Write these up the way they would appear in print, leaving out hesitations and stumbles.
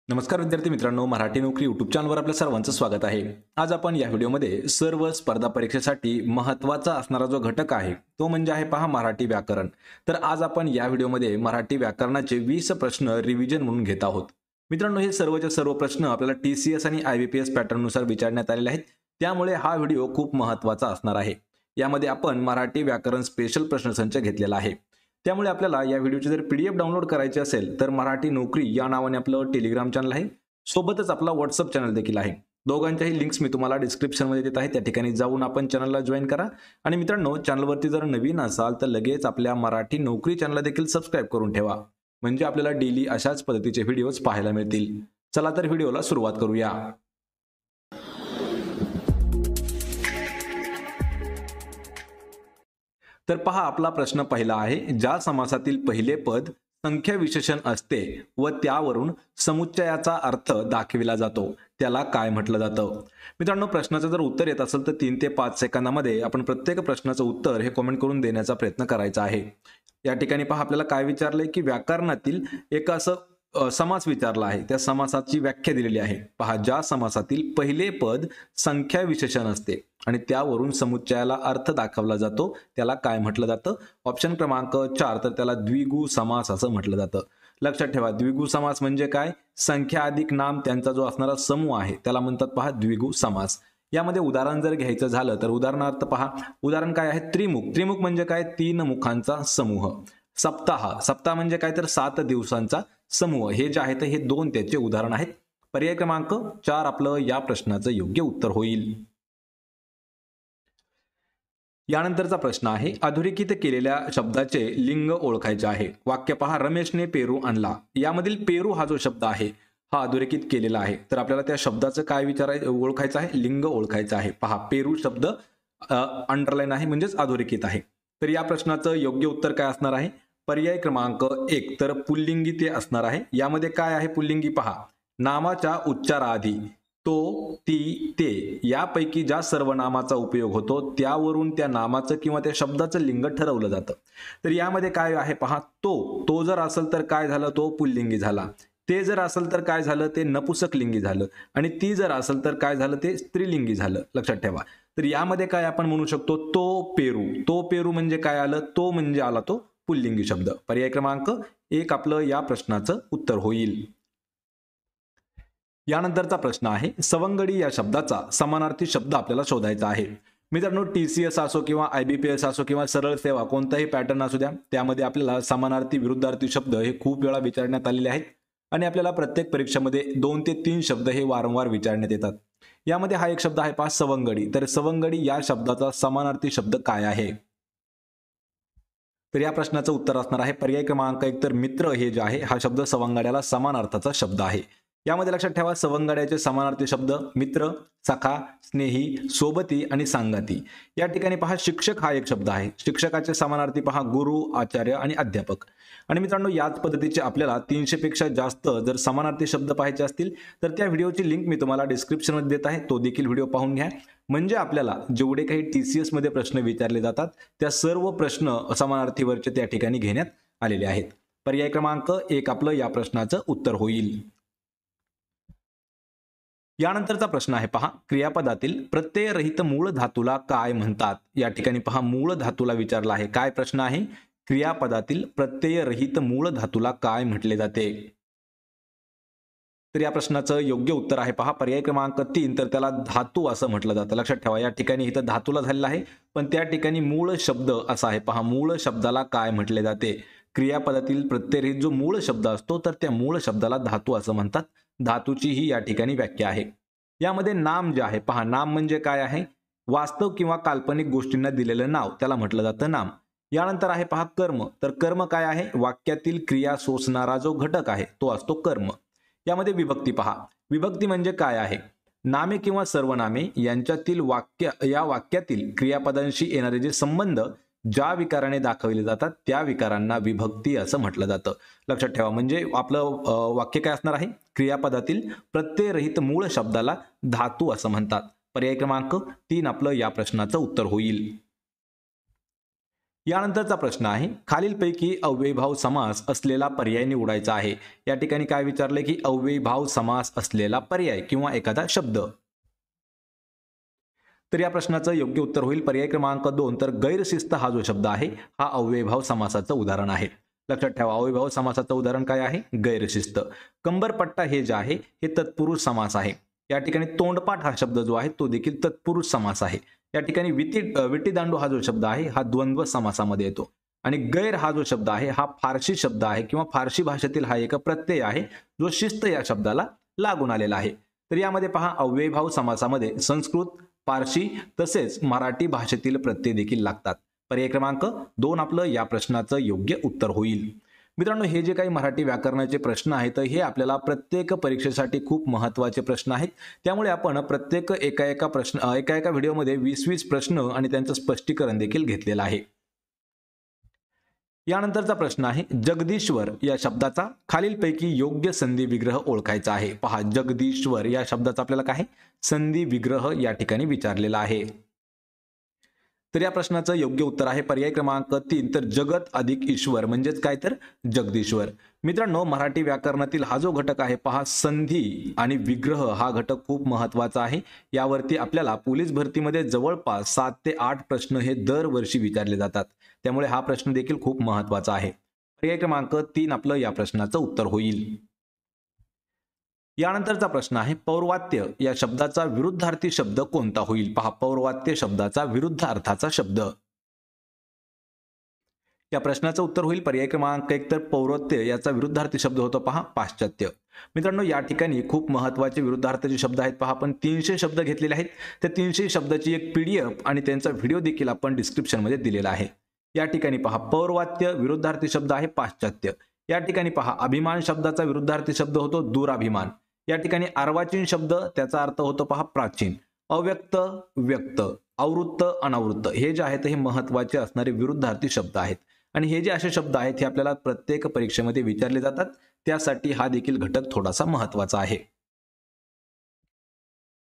नमस्कार विद्यार्थी मित्रांनो, मराठी नोकरी यूट्यूब चॅनलवर आपल्या सर्वांचं स्वागत आहे। आज आपण या व्हिडिओमध्ये सर्व स्पर्धा परीक्षेसाठी महत्त्वाचा असणारा जो घटक आहे तो म्हणजे आहे पहा मराठी व्याकरण। तर आज आपण या व्हिडिओमध्ये मराठी व्याकरणाचे 20 प्रश्न रिव्हिजन म्हणून घेत आहोत। मित्रांनो, हे सर्वचे सर्व प्रश्न आपल्याला टीसीएस आणि आयबीपीएस पॅटर्ननुसार विचारण्यात आलेले आहेत, त्यामुळे हा व्हिडिओ खूप महत्त्वाचा असणार आहे। यामध्ये आपण मराठी व्याकरण स्पेशल प्रश्नसंच घेतलेला आहे। त्यामुळे आपल्याला या व्हिडिओची जर पीडीएफ डाउनलोड करायची असेल तर मराठी नोकरी या नावाने आपलं टेलिग्राम चॅनल आहे, सोबतच आपला व्हॉट्सअप चॅनल देखील आहे। दोघांच्याही लिंक्स मी तुम्हाला डिस्क्रिप्शन मध्ये देत आहे, त्या ठिकाणी जाऊन आपण चॅनलला जॉईन करा। आणि मित्रांनो, चॅनलवरती जर नवीन असाल तर लगेच आपल्या मराठी नोकरी चॅनलला देखील सबस्क्राइब करून ठेवा, म्हणजे आपल्याला डेली अशाच पद्धतीचे व्हिडिओज पाहायला मिळतील। चला तर व्हिडिओला सुरुवात करूया। तर पहा, आपला प्रश्न पहिला आहे, ज्या समासातील पहिले पद संख्या विशेषण असते व त्यावरून समुच्चयाचा अर्थ दाखविला जातो त्याला काय म्हटलं जातं। मित्रांनो, प्रश्नाचं जर उत्तर येत असेल तर 3 ते 5 सेकंदामध्ये आपण प्रत्येक प्रश्नाचं उत्तर हे कमेंट करून देण्याचा प्रयत्न करायचा आहे। या ठिकाणी पहा, आपल्याला काय विचारलंय की व्याकरणातील एक असं समास विचारला आहे, त्या समासाची व्याख्या दिलेली आहे। पहा, ज्या समासातील पहिले पद संख्या विशेषण असते आणि त्यावरून समुच्चयाला अर्थ दाखवला जातो त्याला काय म्हटलं जातं। ऑप्शन क्रमांक 4, तर त्याला द्विगु समास असं म्हटलं जातं। लक्षात ठेवा, द्विगु समास म्हणजे काय? संख्या अधिक नाम त्यांचा जो असणारा समूह आहे त्याला म्हणतात पहा द्विगु समास। यामध्ये उदाहरण जर घ्यायचं झालं तर उदाहरणार्थ पहा, उदाहरण काय आहे? त्रिमुख। त्रिमुख म्हणजे काय? 3 मुखांचा समूह। सप्ताह, सप्ताह म्हणजे काय? तर 7 दिवसांचा समूह। हे जे आहेत हे 2 त्याचे उदाहरण आहेत। पर्याय क्रमांक 4 आपलं या प्रश्नाचं योग्य उत्तर होईल। यानंतरचा प्रश्न आहे, अधोरेखित केलेल्या शब्दाचे लिंग ओळखायचे आहे। वाक्य पहा, रमेशने पेरू आणला। यामधील पेरू हा जो शब्द आहे हा अधोरेखित केलेला आहे, तर आपल्याला त्या शब्दाचं काय ओळखायचं आहे? लिंग ओळखायचं आहे। पहा, पेरू शब्द अंडरलाईन आहे म्हणजेच अधोरेखित आहे। तर या प्रश्नाचं योग्य उत्तर काय असणार आहे? पर्याय क्रमांक 1, तर पुल्लिंगी ते असणार आहे। यामध्ये काय आहे पुल्लिंगी? पहा, नामाच्या उच्चाराआधी तो, ती, ते यापैकी ज्या सर्वनामाचा उपयोग होतो त्यावरून त्या नामाचं किंवा त्या शब्दाचं लिंग ठरवलं जातं। तर यामध्ये काय आहे पहा, तो जर असेल तर काय झालं? तो पुल्लिंगी झाला। ते जर असेल तर काय झालं? ते नपुसकलिंगी झालं। आणि ती जर असेल तर काय झालं? ते स्त्रीलिंगी झालं। लक्षात ठेवा। तर यामध्ये काय आपण म्हणू शकतो? तो पेरू। तो पेरू म्हणजे काय आलं? तो म्हणजे आला तो पुल्लिंगी शब्द। पर्याय क्रमांक 1 आपलं या प्रश्नाचं उत्तर होईल। यानंतरचा प्रश्न आहे, सवंगडी या शब्दाचा समानार्थी शब्द आपल्याला शोधायचा आहे। मित्रांनो, टीसीएस असो किंवा आयबीपीएस असो किंवा सरळ सेवा कोणताही पॅटर्न असू द्या, त्यामध्ये आपल्याला समानार्थी विरुद्धार्थी शब्द हे खूप वेळा विचारण्यात आलेले आहेत आणि आपल्याला प्रत्येक परीक्षेमध्ये 2 ते 3 शब्द हे वारंवार विचारण्यात येतात। यामध्ये हा एक शब्द आहे पहा, सवंगडी। तर सवंगडी या शब्दाचा समानार्थी शब्द काय आहे? तर या प्रश्नाचं उत्तर असणार आहे पर्याय क्रमांक 1, तर मित्र हे जे आहे हा शब्द सवंगड्याला समान अर्थाचा शब्द आहे। यामध्ये लक्षात ठेवा, सवंगड्याचे समानार्थी शब्द मित्र, सखा, स्नेही, सोबती आणि सांगाती। या ठिकाणी पहा, शिक्षक हा एक शब्द आहे। शिक्षकाचे समानार्थी पहा, गुरु, आचार्य आणि अध्यापक। आणि मित्रांनो, याच पद्धतीचे आपल्याला 300 पेक्षा जास्त जर समानार्थी शब्द पाहायचे असतील तर त्या व्हिडिओची लिंक मी तुम्हाला डिस्क्रिप्शन मध्ये देत आहे, तो देखील व्हिडिओ पाहून घ्या। म्हणजे आपल्याला जेवढे काही टीसीएस मध्ये प्रश्न विचारले जातात त्या सर्व प्रश्न समानार्थीवरचे त्या ठिकाणी घेण्यात आलेले आहेत। पर्याय क्रमांक 1 आपलं या प्रश्नाचं उत्तर होईल। यानंतरचा प्रश्न आहे पहा, क्रियापदातील प्रत्ययरहित मूळ धातूला काय म्हणतात? या ठिकाणी पहा, मूळ धातूला विचारला आहे। काय प्रश्न आहे? क्रियापदातील प्रत्ययरहित मूळ धातूला काय म्हटले जाते? तर या प्रश्नाचं योग्य उत्तर आहे पहा, पर्याय क्रमांक 3, तर त्याला धातू असं म्हटलं जातं। लक्षात ठेवा, या ठिकाणी इथं धातूला झालेला आहे, पण त्या ठिकाणी मूळ शब्द असा आहे। पहा, मूळ शब्दाला काय म्हटले जाते? क्रियापदातील प्रत्ययरहित जो मूळ शब्द असतो तर त्या मूळ शब्दाला धातू असं म्हणतात। धातूची ही या ठिकाणी व्याख्या आहे। यामध्ये नाम जे आहे पहा, नाम म्हणजे काय आहे? वास्तव किंवा काल्पनिक गोष्टींना दिलेलं नाव त्याला म्हटलं जातं नाम। यानंतर आहे पहा कर्म। तर कर्म काय आहे? वाक्यातील क्रिया सोसणारा जो घटक आहे तो असतो कर्म। यामध्ये विभक्ती पहा, विभक्ती म्हणजे काय आहे? नामे किंवा सर्वनामे यांच्यातील या वाक्यातील क्रियापदांशी येणारे जे संबंध ज्या विकाराने दाखवले जातात त्या विकारांना विभक्ती असं म्हटलं जातं। लक्षात ठेवा, म्हणजे आपलं वाक्य काय असणार आहे? क्रियापदातील प्रत्ययरहित मूळ शब्दाला धातू असं म्हणतात। पर्याय क्रमांक 3 आपलं या प्रश्नाचं उत्तर होईल। यानंतरचा प्रश्न आहे, खालीलपैकी अव्ययीभाव समास असलेला पर्याय निवडायचा आहे. या ठिकाणी काय विचारले की अव्ययीभाव समास असलेला पर्याय किंवा एखादा शब्द. तर या प्रश्नाचं योग्य उत्तर होईल पर्याय क्रमांक 2. तर गैरशिस्त हा जो शब्द आहे हा अव्ययीभाव समासाचं उदाहरण आहे. लक्षात ठेवा, अव्ययीभाव समासाचं उदाहरण काय आहे? गैरशिस्त. कंबरपट्टा हे जे आहे हे तत्पुरुष समास आहे. या ठिकाणी तोंडपाठ हा शब्द जो आहे तो देखील तत्पुरुष समास आहे. या ठिकाणी विटीदांडू हा जो शब्द आहे हा द्वंद्व समासामध्ये येतो. आणि गैर हा जो शब्द आहे हा फारसी शब्द आहे किंवा फारसी भाषेतील हा एक प्रत्यय आहे जो शिस्त या शब्दाला लागून आलेला आहे. तर यामध्ये पहा, अव्ययीभाव समासामध्ये संस्कृत, फारसी तसेच मराठी भाषेतील प्रत्यय देखील लागतात. पर्याय क्रमांक 2 आपलं या प्रश्नाचं योग्य उत्तर होईल. मित्रांनो, हे जे काही मराठी व्याकरणाचे प्रश्न आहेत हे आपल्याला प्रत्येक परीक्षेसाठी खूप महत्त्वाचे प्रश्न आहेत. त्यामुळे आपण प्रत्येक एका व्हिडिओमध्ये 20-20 प्रश्न आणि त्यांचं स्पष्टीकरण देखील घेतलेलं आहे. यानंतरचा प्रश्न आहे, जगदीश्वर या शब्दाचा खालीलपैकी योग्य संधी विग्रह ओळखायचा आहे. पहा, जगदीश्वर या शब्दाचा आपल्याला काय संधी विग्रह या ठिकाणी विचारलेला आहे. तर या प्रश्नाचं योग्य उत्तर आहे पर्याय क्रमांक 3. तर जगत अधिक ईश्वर म्हणजेच काय तर जगदीश्वर. मित्रांनो, मराठी व्याकरणातील हा जो घटक आहे पहा, संधी आणि विग्रह हा घटक खूप महत्वाचा आहे. यावरती आपल्याला पोलीस भरतीमध्ये जवळपास 7 ते 8 प्रश्न हे दरवर्षी विचारले जातात. त्यामुळे हा प्रश्न देखील खूप महत्वाचा आहे. पर्याय क्रमांक 3 आपलं या प्रश्नाचं उत्तर होईल. यानंतरचा प्रश्न आहे, पौर्वात्य या शब्दाचा विरुद्धार्थी शब्द कोणता होईल? पहा, पौर्वात्य शब्दाचा विरुद्ध अर्थाचा शब्द. या प्रश्नाचं उत्तर होईल पर्याय क्रमांक 1. तर पौर्वात्य याचा विरुद्धार्थी शब्द होतो पहा पाश्चात्य. मित्रांनो, या ठिकाणी खूप महत्त्वाचे विरुद्धार्थाचे शब्द आहेत पहा. आपण 300 शब्द घेतलेले आहेत. त्या 300 शब्दाची एक PDF आणि त्यांचा व्हिडिओ देखील आपण डिस्क्रिप्शन मध्ये दिलेला आहे. या ठिकाणी पहा, पौर्वात्य विरुद्धार्थी शब्द आहे पाश्चात्य. या ठिकाणी पहा, अभिमान शब्दाचा विरुद्धार्थी शब्द होतो दुराभिमान. या ठिकाणी अर्वाचीन शब्द त्याचा अर्थ होतो पहा प्राचीन. अव्यक्त व्यक्त, आवृत्त अनावृत्त हे जे आहेत हे महत्त्वाचे असणारे विरुद्धार्थी शब्द आहेत. आणि हे जे असे शब्द आहेत हे आपल्याला प्रत्येक परीक्षेमध्ये विचारले जातात. त्यासाठी हा देखील घटक थोडासा महत्त्वाचा आहे.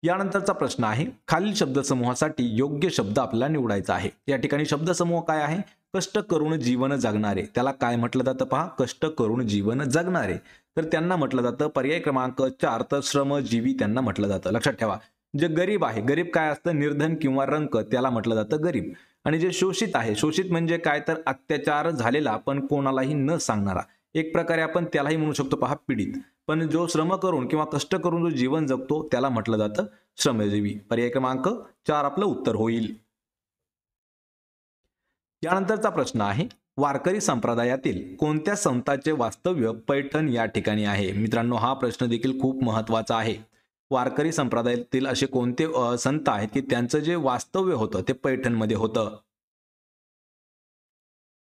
यानंतरचा प्रश्न आहे, खालील शब्दसमूहासाठी योग्य शब्द आपल्याला निवडायचा आहे. या ठिकाणी शब्दसमूह काय आहे? कष्ट करून जीवन जगणारे. त्याला काय म्हटलं जातं पहा, कष्ट करून जीवन जगणारे. तर त्यांना म्हटलं जातं पर्याय क्रमांक 4. तर श्रमजीवी त्यांना म्हटलं जातं. लक्षात ठेवा, जे गरीब आहे, गरीब काय असतं? निर्धन किंवा रंक, त्याला म्हटलं जातं गरीब. आणि जे शोषित आहे, शोषित म्हणजे काय तर अत्याचार झालेला पण कोणालाही न सांगणारा. एक प्रकारे आपण त्यालाही म्हणू शकतो पहा पीडित. पण जो श्रम करून किंवा कष्ट करून जो जीवन जगतो त्याला म्हटलं जातं श्रमजीवी. पर्याय क्रमांक 4 आपलं उत्तर होईल. यानंतरचा प्रश्न आहे, वारकरी संप्रदायातील कोणत्या संतांचे वास्तव्य पैठण या ठिकाणी आहे? मित्रांनो, हा प्रश्न देखील खूप महत्त्वाचा आहे. वारकरी संप्रदायातील असे कोणते संत आहेत की त्यांचं जे वास्तव्य होतं ते पैठणमध्ये होतं?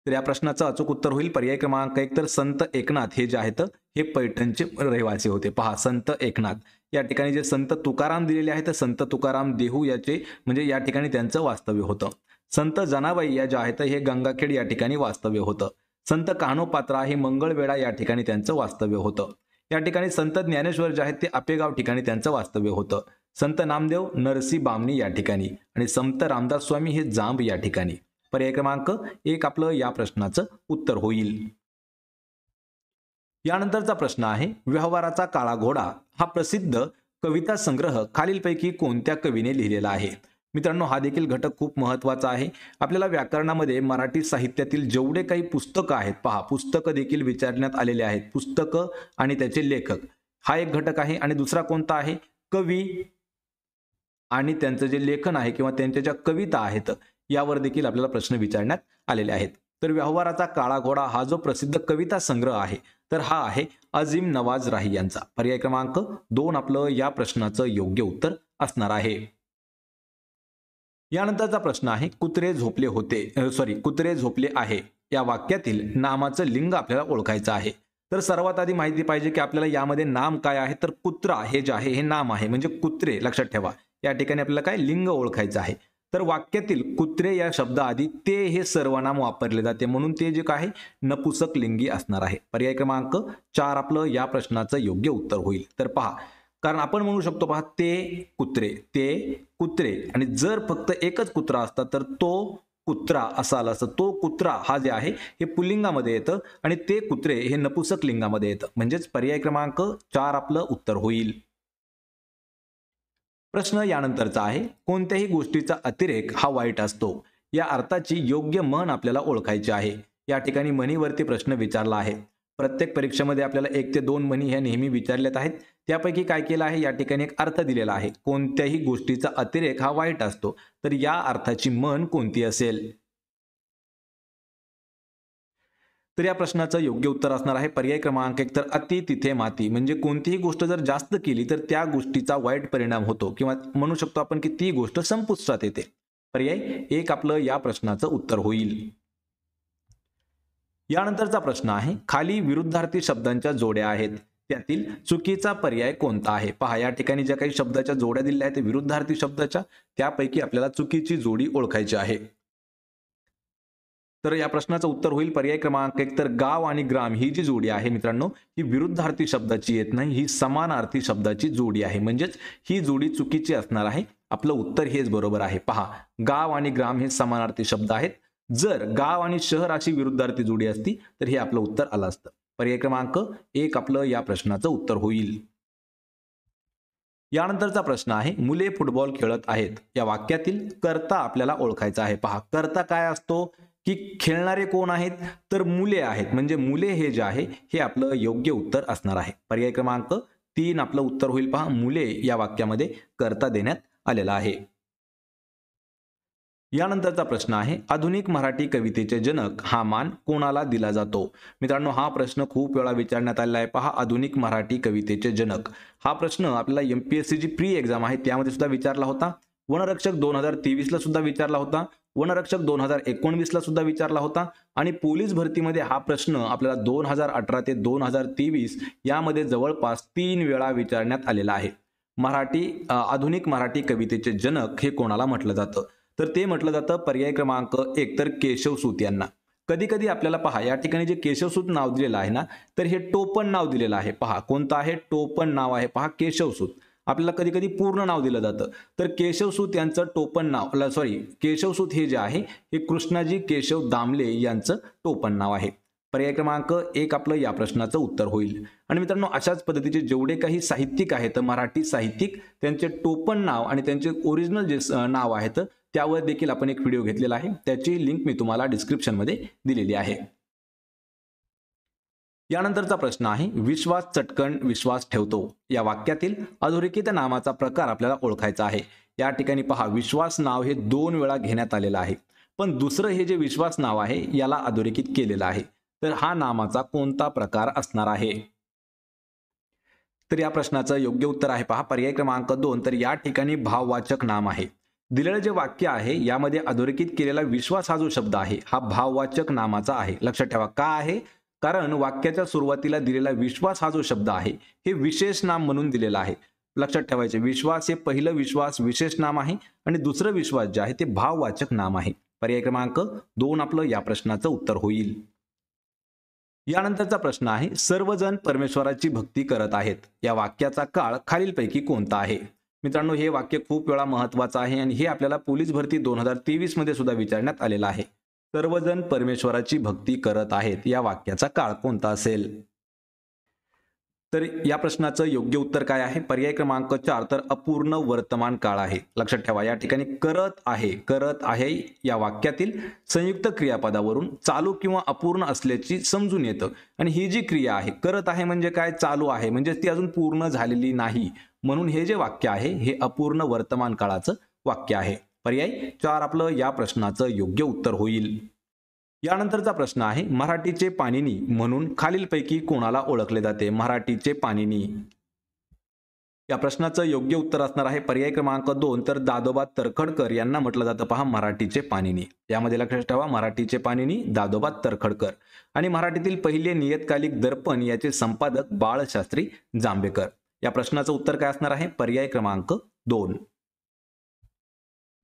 तर या प्रश्नाचं अचूक उत्तर होईल पर्याय क्रमांक 1. तर संत एकनाथ हे जे आहेत हे पैठणचे रहिवासी होते. पहा, संत एकनाथ. या ठिकाणी जे संत तुकाराम दिलेले आहेत संत तुकाराम देहू याचे म्हणजे या ठिकाणी त्यांचं वास्तव्य होतं. संत जनाबाई या ज्या आहेत हे गंगाखेड या ठिकाणी वास्तव्य होतं. संत कान्होपात्रा हे मंगळवेढा या ठिकाणी त्यांचं वास्तव्य होतं. या ठिकाणी संत ज्ञानेश्वर जे आहेत ते आपेगाव ठिकाणी त्यांचं वास्तव्य होतं. संत नामदेव नरसी बामणी या ठिकाणी आणि संत रामदास स्वामी हे जांब या ठिकाणी. पर्याय क्रमांक 1 आपलं या प्रश्नाचं उत्तर होईल. यानंतरचा प्रश्न आहे, व्यवहाराचा काळा घोडा हा प्रसिद्ध कविता संग्रह खालीलपैकी कोणत्या कवीने लिहिलेला आहे? मित्रांनो, हा देखील घटक खूप महत्त्वाचा आहे. आपल्याला व्याकरणामध्ये मराठी साहित्यातील जेवढे काही पुस्तकं आहेत पहा, पुस्तकं देखील विचारण्यात आलेले आहेत. पुस्तकं आणि त्याचे लेखक हा एक घटक आहे. आणि दुसरा कोणता आहे? कवी आणि त्यांचं जे लेखन आहे किंवा त्यांच्या ज्या कविता आहेत यावर देखील आपल्याला प्रश्न विचारण्यात आलेले आहेत. तर व्यवहाराचा काळा घोडा हा जो प्रसिद्ध कविता संग्रह आहे तर हा आहे अजीम नवाज राही यांचा. पर्याय क्रमांक 2 आपलं या प्रश्नाचं योग्य उत्तर असणार आहे. यानंतरचा प्रश्न आहे, कुत्रे झोपले आहे या वाक्यातील नामाचं लिंग आपल्याला ओळखायचं आहे. तर सर्वात आधी माहिती पाहिजे की आपल्याला यामध्ये नाम काय आहे. तर कुत्रा हे जे आहे हे नाम आहे म्हणजे कुत्रे. लक्षात ठेवा, या ठिकाणी आपल्याला काय लिंग ओळखायचं आहे. तर वाक्यातील कुत्रे या शब्दाआधी ते हे सर्वनाम वापरले जाते म्हणून ते जे काय नपुसक लिंगी असणार आहे. पर्याय क्रमांक 4 आपलं या प्रश्नाचं योग्य उत्तर होईल. तर पहा, कारण आपण म्हणू शकतो पहा ते कुत्रे आणि जर फक्त एकच कुत्रा असता तर तो कुत्रा असा आला असतं. तो कुत्रा हा जे आहे हे पुल्लिंगामध्ये येतं आणि ते कुत्रे हे नपुसक लिंगामध्ये येतं. म्हणजेच पर्याय क्रमांक 4 आपलं उत्तर होईल. प्रश्न यानंतरचा आहे, कोणत्याही गोष्टीचा अतिरेक हा वाईट असतो. या अर्थाची योग्य म्हण आपल्याला ओळखायची आहे. या ठिकाणी म्हणीवरती प्रश्न विचारला आहे. प्रत्येक परीक्षेमध्ये आपल्याला 1 ते 2 म्हणी ह्या नेहमी विचारल्यात आहेत. त्यापैकी काय केलं आहे, या ठिकाणी एक अर्थ दिलेला आहे. कोणत्याही गोष्टीचा अतिरेक हा वाईट असतो. तर या अर्थाची म्हण कोणती असेल? तर या प्रश्नाचं योग्य उत्तर असणार आहे पर्याय क्रमांक 1, तर अति तिथे माती. म्हणजे कोणतीही गोष्ट जर जास्त केली तर त्या गोष्टीचा वाईट परिणाम होतो किंवा म्हणू शकतो आपण की ती गोष्ट संपुष्टात येते. पर्याय 1 आपलं या प्रश्नाचं उत्तर होईल. यानंतरचा प्रश्न आहे, खाली विरुद्धार्थी शब्दांच्या जोड्या आहेत. त्यातील चुकीचा पर्याय कोणता आहे? पहा, या ठिकाणी ज्या काही शब्दाच्या जोड्या दिलेल्या आहेत विरुद्धार्थी शब्दाच्या, त्यापैकी आपल्याला चुकीची जोडी ओळखायची आहे. तर या प्रश्नाचं उत्तर होईल पर्याय क्रमांक 1, तर गाव आणि ग्राम ही जी जोडी आहे मित्रांनो, ही विरुद्धार्थी शब्दाची येत नाही, ही समानार्थी शब्दाची जोडी आहे. म्हणजेच ही जोडी चुकीची असणार आहे. आपलं उत्तर हेच बरोबर आहे. पहा, गाव आणि ग्राम हे समानार्थी शब्द आहेत. जर गाव आणि शहर अशी विरुद्धार्थी जोडी असती तर हे आपलं उत्तर आलं असतं. पर्याय क्रमांक 1 आपलं या प्रश्नाचं उत्तर होईल. यानंतरचा प्रश्न आहे, मुले फुटबॉल खेळत आहेत. या वाक्यातील कर्ता आपल्याला ओळखायचा आहे. पहा, कर्ता काय असतो की खेळणारे कोण आहेत, तर मुले आहेत. म्हणजे मुले हे जे आहे हे आपलं योग्य उत्तर असणार आहे. पर्याय क्रमांक 3 आपलं उत्तर होईल. पहा, मुले या वाक्यामध्ये कर्ता देण्यात आलेला आहे. यानंतरचा प्रश्न आहे, आधुनिक मराठी कवितेचे जनक हा मान कोणाला दिला जातो? मित्रांनो, हा प्रश्न खूप वेळा विचारण्यात आलेला आहे. पहा, आधुनिक मराठी कवितेचे जनक हा प्रश्न आपल्याला MPSC ची प्री एक्झाम आहे त्यामध्ये सुद्धा विचारला होता. वनरक्षक 2023 ला सुद्धा विचारला होता. वनरक्षक 2019 ला सुद्धा विचारला होता आणि पोलीस भरतीमध्ये हा प्रश्न आपल्याला 2018 ते 2023 यामध्ये जवळपास 3 वेळा विचारण्यात आलेला आहे. आधुनिक मराठी कवितेचे जनक हे कोणाला म्हटलं जातं? तर ते म्हटलं जातं पर्याय क्रमांक 1, तर केशवसूत यांना. कधी कधी आपल्याला पहा, या ठिकाणी जे केशवसूत नाव दिलेलं आहे ना, तर हे टोपण नाव दिलेलं आहे. पहा, कोणतं आहे? टोपण नाव आहे. पहा, केशवसूत. आपल्याला कधी कधी पूर्ण नाव दिलं जातं. तर केशवसूत यांचं टोपण नाव, केशवसूत हे जे आहे हे कृष्णाजी केशव दामले यांचं टोपण नाव आहे. पर्याय क्रमांक 1 आपलं या प्रश्नाचं उत्तर होईल. आणि मित्रांनो, अशाच पद्धतीचे जेवढे काही साहित्यिक आहेत मराठी साहित्यिक, त्यांचे टोपण नाव आणि त्यांचे ओरिजिनल जे नाव आहेत त्यावर देखील आपण एक व्हिडिओ घेतलेला आहे. त्याची लिंक मी तुम्हाला डिस्क्रिप्शन मध्ये दिलेली आहे. यानंतरचा प्रश्न आहे, विश्वास चटकन विश्वास ठेवतो. या वाक्यातील अधोरेखित नामाचा प्रकार आपल्याला ओळखायचा आहे. या ठिकाणी पहा, विश्वास नाव हे 2 वेळा घेण्यात आलेलं आहे. पण दुसरं हे जे विश्वास नाव आहे याला अधोरेखित केलेलं आहे. तर हा नामाचा कोणता प्रकार असणार आहे? तर या प्रश्नाचं योग्य उत्तर आहे पहा पर्याय क्रमांक 2, तर या ठिकाणी भाववाचक नाम आहे. दिलेलं जे वाक्य आहे यामध्ये अधोरेखित केलेला विश्वास हा जो शब्द आहे हा भाववाचक नामाचा आहे. लक्षात ठेवा का आहे, कारण वाक्याच्या सुरुवातीला दिलेला विश्वास हा जो शब्द आहे हे विशेष नाम म्हणून दिलेला आहे. लक्षात ठेवायचे, विश्वास हे पहिलं विश्वास विशेष नाम आहे आणि दुसरं विश्वास जे आहे ते भाववाचक नाम आहे. पर्याय क्रमांक 2 आपलं या प्रश्नाचं उत्तर होईल. यानंतरचा प्रश्न आहे, सर्वजण परमेश्वराची भक्ती करत आहेत. या वाक्याचा काळ खालीलपैकी कोणता आहे? मित्रांनो, हे वाक्य खूप वेळा महत्वाचं आहे आणि हे आपल्याला पोलीस भरती 2023 मध्ये सुद्धा विचारण्यात आलेलं आहे. सर्वजण परमेश्वराची भक्ती करत आहेत या वाक्याचा काळ कोणता असेल? तर या प्रश्नाचं योग्य उत्तर काय आहे? पर्याय क्रमांक 4, तर अपूर्ण वर्तमान काळ आहे. लक्षात ठेवा, या ठिकाणी करत आहे या वाक्यातील संयुक्त क्रियापदावरून चालू किंवा अपूर्ण असल्याची समजून येतं. आणि ही जी क्रिया आहे, करत आहे म्हणजे काय? चालू आहे, म्हणजे ती अजून पूर्ण झालेली नाही. म्हणून हे जे वाक्य आहे हे अपूर्ण वर्तमान काळाचं वाक्य आहे. पर्याय 4 आपलं या प्रश्नाचं योग्य उत्तर होईल. यानंतरचा प्रश्न आहे, मराठीचे पाणिनी म्हणून खालीलपैकी कोणाला ओळखले जाते? मराठीचे पाणिनी या प्रश्नाचं योग्य उत्तर असणार आहे पर्याय क्रमांक 2, तर दादोबा तरखडकर यांना म्हटलं जातं पहा मराठीचे पाणिनी. यामध्ये लक्षात ठेवा, मराठीचे पाणिनी दादोबा तरखडकर. आणि मराठीतील पहिले नियतकालिक दर्पण याचे संपादक बाळशास्त्री जांभेकर. या प्रश्नाचं उत्तर काय असणार आहे? पर्याय क्रमांक 2.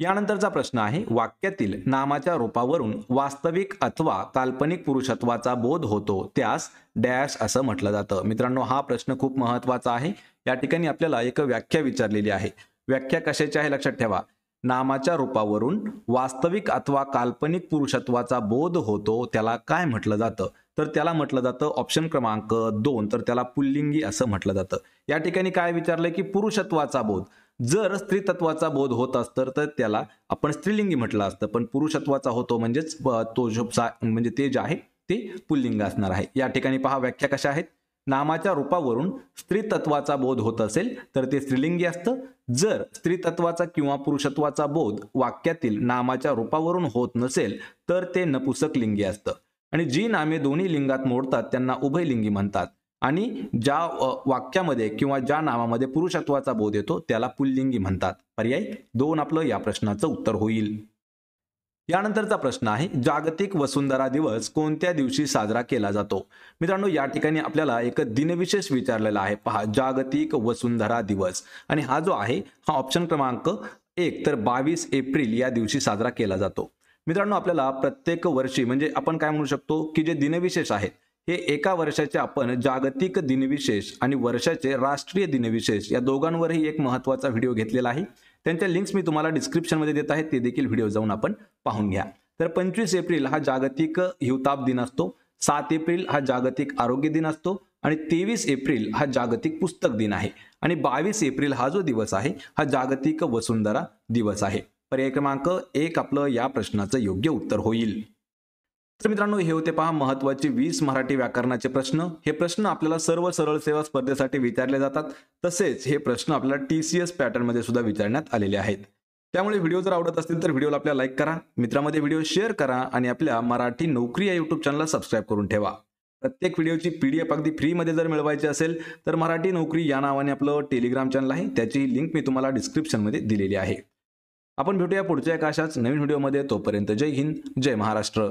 यानंतरचा प्रश्न आहे, वाक्यातील नामाच्या रूपावरून वास्तविक अथवा काल्पनिक पुरुषत्वाचा बोध होतो त्यास डॅश असं म्हटलं जातं. मित्रांनो, हा प्रश्न खूप महत्वाचा आहे. या ठिकाणी आपल्याला एक व्याख्या विचारलेली आहे. व्याख्या कशाची आहे? लक्षात ठेवा, नामाच्या रूपावरून वास्तविक अथवा काल्पनिक पुरुषत्वाचा बोध होतो त्याला काय म्हटलं जातं? तर त्याला म्हटलं जातं ऑप्शन क्रमांक 2, तर त्याला पुल्लिंगी असं म्हटलं जातं. या ठिकाणी काय विचारलंय की पुरुषत्वाचा बोध. जर स्त्रीतत्वाचा बोध होत असतं तर त्याला आपण स्त्रीलिंगी म्हटलं असतं, पण पुरुषत्वाचा होतो म्हणजेच तो जो म्हणजे ते जे आहे ते पुल्लिंग असणार आहे. या ठिकाणी पहा व्याख्या कशा आहेत. नामाच्या रूपावरून स्त्रीतत्वाचा बोध होत असेल तर ते स्त्रीलिंगी असतं. जर स्त्रीतत्वाचा किंवा पुरुषत्वाचा बोध वाक्यातील नामाच्या रूपावरून होत नसेल तर ते नपुसकलिंगी असतं. आणि जी नामे दोन्ही लिंगात मोडतात त्यांना उभयलिंगी म्हणतात. आणि ज्या वाक्यामध्ये किंवा ज्या नामामध्ये पुरुषत्वाचा बोध येतो त्याला पुल्लिंगी म्हणतात. पर्याय 2 आपलं या प्रश्नाचं उत्तर होईल. यानंतरचा प्रश्न आहे, जागतिक वसुंधरा दिवस कोणत्या दिवशी साजरा केला जातो? मित्रांनो, या ठिकाणी आपल्याला एक दिनविशेष विचारलेला आहे. पहा, जागतिक वसुंधरा दिवस, आणि हा जो आहे हा ऑप्शन क्रमांक 1 तर 22 एप्रिल या दिवशी साजरा केला जातो. मित्रांनो, आपल्याला प्रत्येक वर्षी म्हणजे आपण काय म्हणू शकतो की जे दिनविशेष आहेत हे एका वर्षाचे आपण जागतिक दिनविशेष आणि वर्षाचे राष्ट्रीय दिनविशेष या दोघांवरही एक महत्त्वाचा व्हिडिओ घेतलेला आहे. त्यांच्या लिंक्स मी तुम्हाला डिस्क्रिप्शनमध्ये देत आहे, ते देखील व्हिडिओ जाऊन आपण पाहून घ्या. तर 25 एप्रिल हा जागतिक हिवताप दिन असतो, 7 एप्रिल हा जागतिक आरोग्य दिन असतो आणि 23 एप्रिल हा जागतिक पुस्तक दिन आहे आणि 22 एप्रिल हा जो दिवस आहे हा जागतिक वसुंधरा दिवस आहे. पर्याय क्रमांक 1 आपलं या प्रश्नाचं योग्य उत्तर होईल. तर मित्रांनो, हे होते पहा महत्त्वाचे 20 मराठी व्याकरणाचे प्रश्न. हे प्रश्न आपल्याला सर्व सरळ सेवा स्पर्धेसाठी विचारले जातात. तसेच हे प्रश्न आपल्याला TCS पॅटर्नमध्ये सुद्धा विचारण्यात आलेले आहेत. त्यामुळे व्हिडिओ जर आवडत असतील तर व्हिडिओला आपल्याला लाईक करा, मित्रांमध्ये व्हिडिओ शेअर करा आणि आपल्या मराठी नोकरी या YouTube चॅनलला सबस्क्राईब करून ठेवा. प्रत्येक व्हिडिओची PDF अगदी फ्रीमध्ये जर मिळवायची असेल तर मराठी नोकरी या नावाने आपलं टेलिग्राम चॅनल आहे, त्याची लिंक मी तुम्हाला डिस्क्रिप्शनमध्ये दिलेली आहे. आपण भेटूया पुढच्या एका अशाच नवीन व्हिडिओमध्ये. तोपर्यंत जय हिंद, जय महाराष्ट्र.